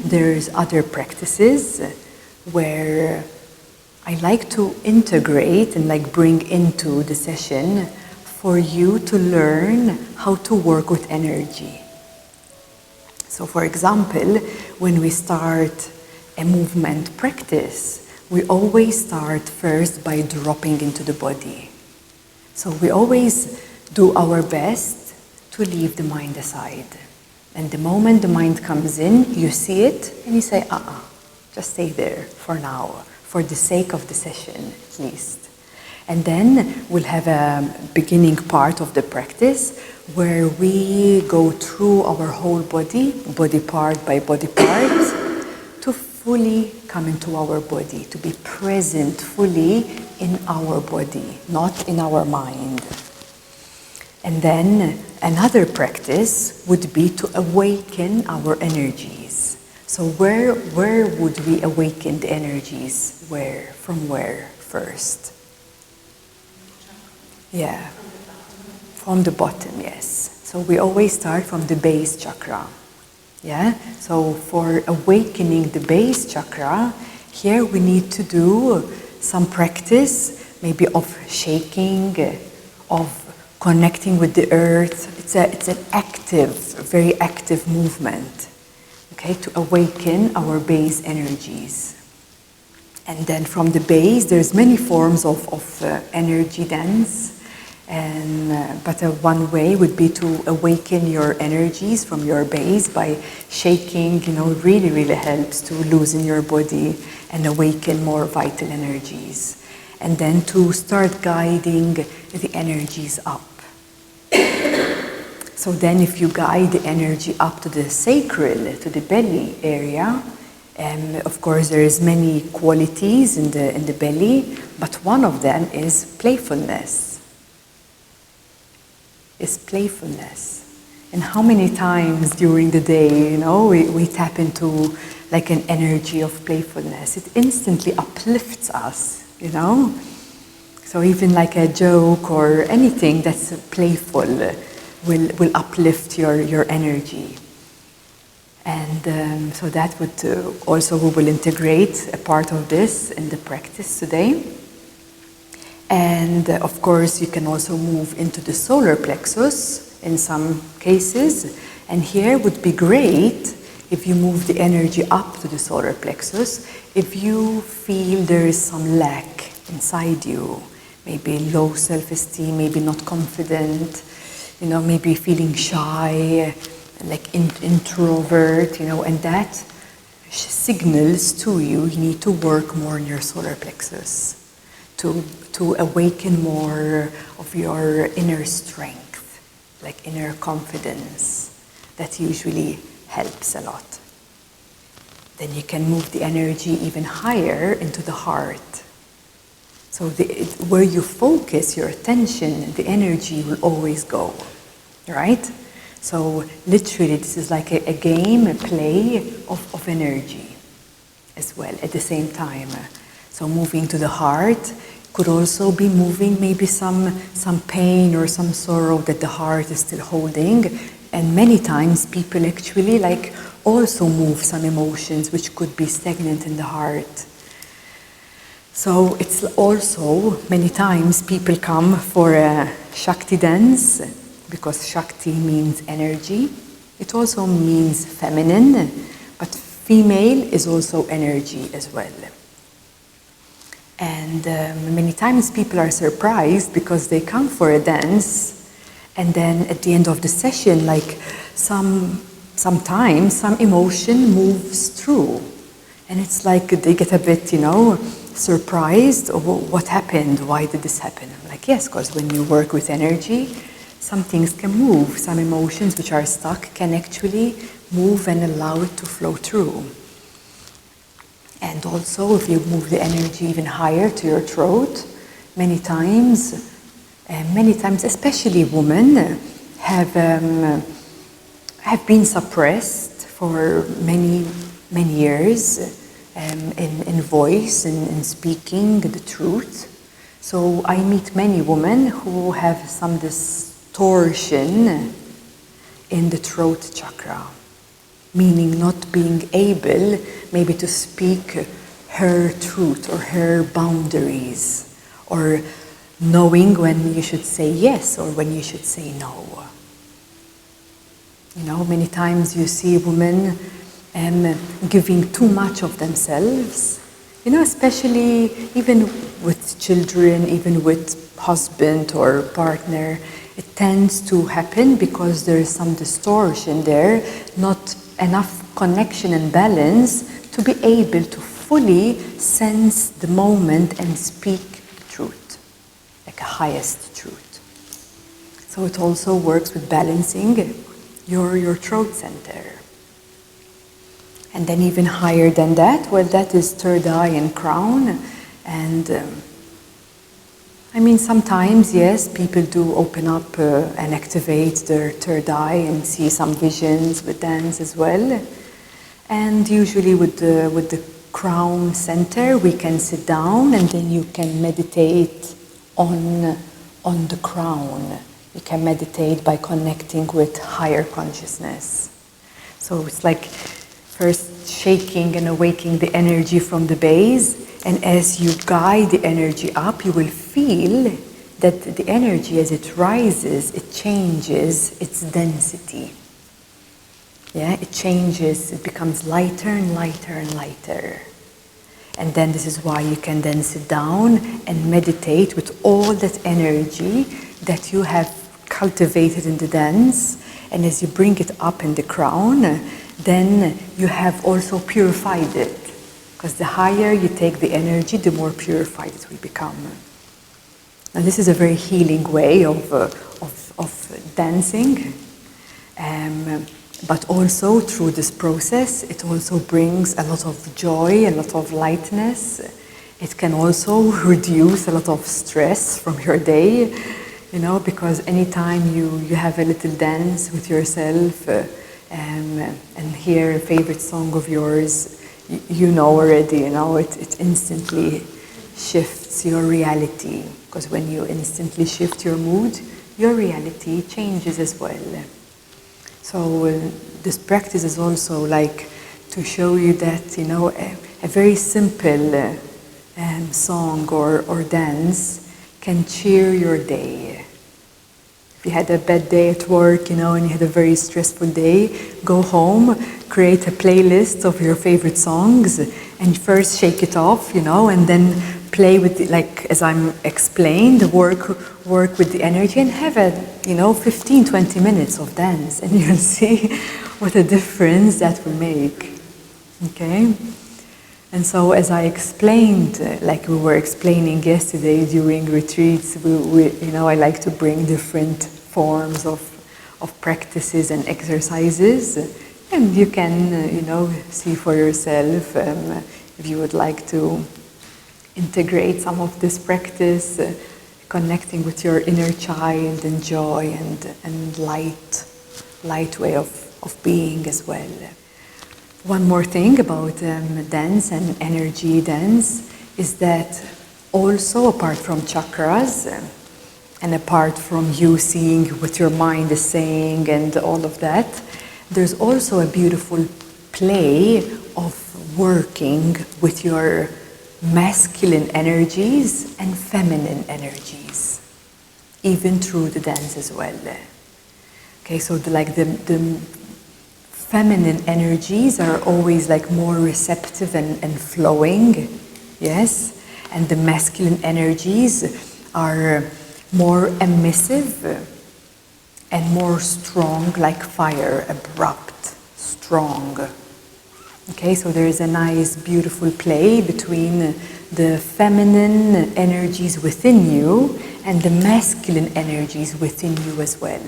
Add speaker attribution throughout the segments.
Speaker 1: there's other practices where I like to integrate and like bring into the session for you to learn how to work with energy. So for example, when we start a movement practice, we always start first by dropping into the body. So we always do our best to leave the mind aside. And the moment the mind comes in, you see it and you say, just stay there for now, for the sake of the session at least. And then we'll have a beginning part of the practice where we go through our whole body, body part by body part, to fully come into our body, to be present fully in our body, not in our mind. And then another practice would be to awaken our energies. So where would we awaken the energies? From where first? Yeah, from the bottom, yes. So we always start from the base chakra. Yeah, so for awakening the base chakra, here we need to do some practice, maybe of shaking, of connecting with the earth. It's an active, very active movement, okay, to awaken our base energies. And then from the base, there's many forms of energy dance. But one way would be to awaken your energies from your base by shaking, really, really helps to loosen your body and awaken more vital energies. And then to start guiding the energies up. So then if you guide the energy up to the sacral, to the belly area, of course there is many qualities in the belly, but one of them is playfulness. And how many times during the day, we tap into like an energy of playfulness. It instantly uplifts us, So even like a joke or anything that's playful will uplift your energy. And so that would also, we will integrate a part of this in the practice today. And of course, you can also move into the solar plexus in some cases. And here would be great if you move the energy up to the solar plexus, if you feel there is some lack inside you, maybe low self-esteem, maybe not confident, maybe feeling shy, like introvert, and that signals to you need to work more on your solar plexus to awaken more of your inner strength, like inner confidence. That usually helps a lot. Then you can move the energy even higher into the heart. So where you focus your attention, the energy will always go, right? So literally this is like a game, a play of energy as well at the same time. So moving to the heart could also be moving maybe some pain or some sorrow that the heart is still holding. And many times people actually like also move some emotions which could be stagnant in the heart. So it's also many times people come for a Shakti dance, because Shakti means energy. It also means feminine, but female is also energy as well. And many times people are surprised because they come for a dance and then at the end of the session, like sometimes some emotion moves through. And it's like they get a bit, surprised. Oh, what happened? Why did this happen? I'm like, yes, because when you work with energy, some things can move. Some emotions which are stuck can actually move and allow it to flow through. And also, if you move the energy even higher to your throat, many times, especially women, have been suppressed for many years in voice, in speaking the truth. So I meet many women who have some distortion in the throat chakra. meaning not being able maybe to speak her truth or her boundaries, or knowing when you should say yes or when you should say no. You know, many times you see women giving too much of themselves, you know, especially even with children, even with husband or partner. It tends to happen because there is some distortion there, not enough connection and balance to be able to fully sense the moment and speak truth, like a highest truth. So it also works with balancing your throat center. And then even higher than that, well, that is third eye and crown. And I mean, sometimes, yes, people do open up and activate their third eye and see some visions with dance as well. And usually with the crown center, we can sit down and then you can meditate on the crown. You can meditate by connecting with higher consciousness. So it's like first shaking and awaking the energy from the base, and as you guide the energy up, you will feel that the energy, as it rises, it changes its density. Yeah, it changes, it becomes lighter and lighter and lighter. And then this is why you can then sit down and meditate with all that energy that you have cultivated in the dance. And as you bring it up in the crown, then you have also purified it. Because the higher you take the energy, the more purified it will become. And this is a very healing way of dancing. But also through this process, it also brings a lot of joy, a lot of lightness. It can also reduce a lot of stress from your day, you know, because anytime you have a little dance with yourself and hear a favorite song of yours, you know already, you know, it instantly shifts your reality. Because when you instantly shift your mood, your reality changes as well. So this practice is also like to show you that, you know, a very simple song or dance can cheer your day. If you had a bad day at work, you know, and you had a very stressful day, go home, create a playlist of your favorite songs, and first shake it off, you know, and then play with it, like as I'm explained, work with the energy, and have a, you know, 15-20 minutes of dance, and you'll see what a difference that will make. Okay? And so as I explained, like we were explaining yesterday during retreats, we you know, I like to bring different forms of practices and exercises, and you can, you know, see for yourself if you would like to integrate some of this practice, connecting with your inner child and joy and light way of being as well. One more thing about dance and energy dance is that also apart from chakras and apart from you seeing what your mind is saying and all of that, there's also a beautiful play of working with your masculine energies and feminine energies, even through the dance as well. Okay, so the feminine energies are always like more receptive and flowing, yes, and the masculine energies are more emissive and more strong, like fire, abrupt, strong. Okay, so there is a nice, beautiful play between the feminine energies within you and the masculine energies within you as well.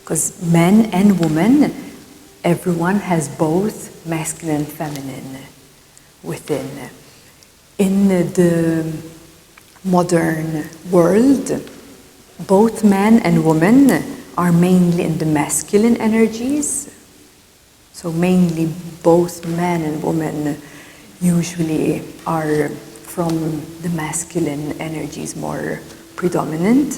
Speaker 1: Because men and women, everyone has both masculine and feminine within. In the modern world, both men and women are mainly in the masculine energies. So mainly both men and women usually are from the masculine energies more predominant.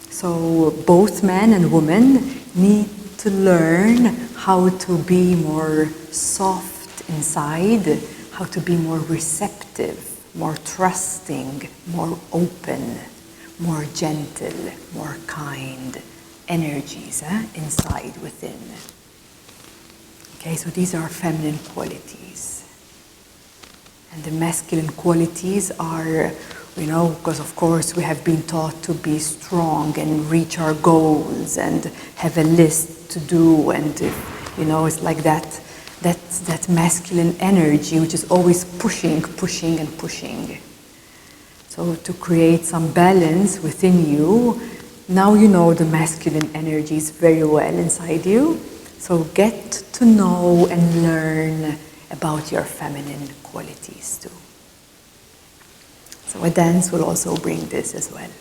Speaker 1: So both men and women need to learn how to be more soft inside, how to be more receptive, more trusting, more open, more gentle, more kind energies inside within. Okay, so these are feminine qualities. And the masculine qualities are, because of course we have been taught to be strong and reach our goals and have a list to do, and it's like that masculine energy which is always pushing and pushing. So to create some balance within you, now you know the masculine energies very well inside you, so get to know and learn about your feminine qualities too. So a dance will also bring this as well.